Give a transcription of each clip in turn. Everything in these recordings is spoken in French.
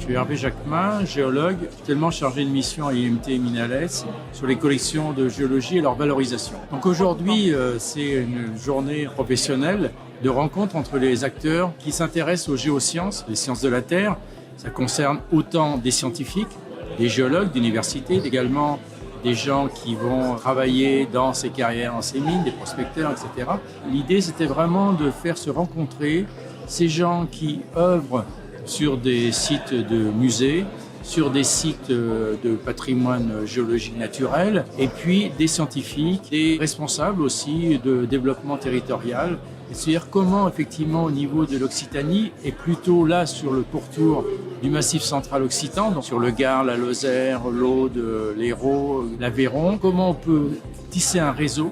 Je suis Hervé Jacquemin, géologue, actuellement chargé de mission à IMT Minales sur les collections de géologie et leur valorisation. Donc aujourd'hui, c'est une journée professionnelle de rencontre entre les acteurs qui s'intéressent aux géosciences, les sciences de la Terre. Ça concerne autant des scientifiques, des géologues d'université, également des gens qui vont travailler dans ces carrières, dans ces mines, des prospecteurs, etc. L'idée, c'était vraiment de faire se rencontrer ces gens qui œuvrent sur des sites de musées, sur des sites de patrimoine géologique naturel, et puis des scientifiques, des responsables aussi de développement territorial. C'est-à-dire comment, effectivement, au niveau de l'Occitanie, et plutôt là sur le pourtour du Massif central occitan, donc sur le Gard, la Lozère, l'Aude, l'Hérault, l'Aveyron, comment on peut tisser un réseau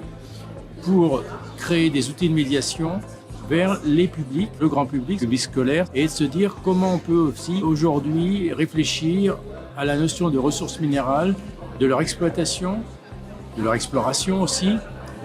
pour créer des outils de médiation vers les publics, le grand public, le public scolaire, et de se dire comment on peut aussi aujourd'hui réfléchir à la notion de ressources minérales, de leur exploitation, de leur exploration aussi,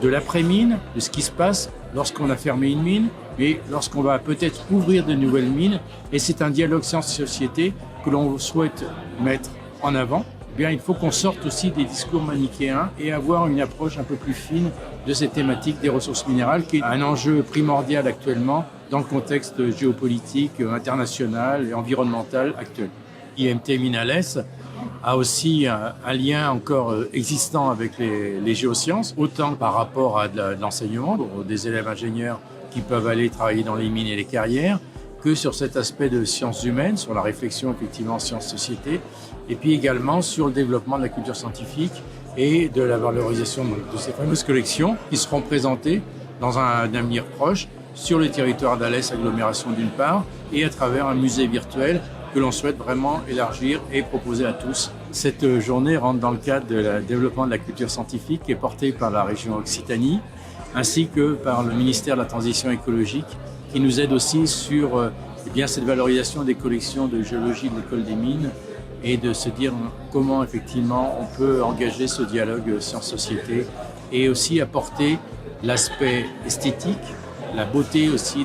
de l'après-mine, de ce qui se passe lorsqu'on a fermé une mine, mais lorsqu'on va peut-être ouvrir de nouvelles mines. Et c'est un dialogue science-société que l'on souhaite mettre en avant. Eh bien, il faut qu'on sorte aussi des discours manichéens et avoir une approche un peu plus fine de cette thématique des ressources minérales, qui est un enjeu primordial actuellement dans le contexte géopolitique, international et environnemental actuel. IMT Minales a aussi un lien encore existant avec les géosciences, autant par rapport à de l'enseignement, des élèves ingénieurs qui peuvent aller travailler dans les mines et les carrières, que sur cet aspect de sciences humaines, sur la réflexion effectivement sciences-société, et puis également sur le développement de la culture scientifique et de la valorisation de ces fameuses collections qui seront présentées dans un avenir proche sur le territoire d'Alès agglomération d'une part, et à travers un musée virtuel que l'on souhaite vraiment élargir et proposer à tous. Cette journée rentre dans le cadre du développement de la culture scientifique qui est portée par la région Occitanie, ainsi que par le ministère de la Transition écologique, qui nous aide aussi sur cette valorisation des collections de géologie de l'École des Mines, et de se dire comment effectivement on peut engager ce dialogue sciences-société et aussi apporter l'aspect esthétique, la beauté aussi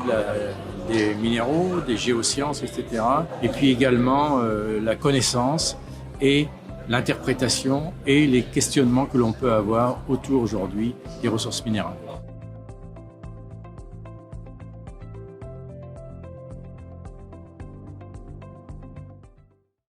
des minéraux, des géosciences, etc. Et puis également la connaissance et l'interprétation et les questionnements que l'on peut avoir autour aujourd'hui des ressources minérales.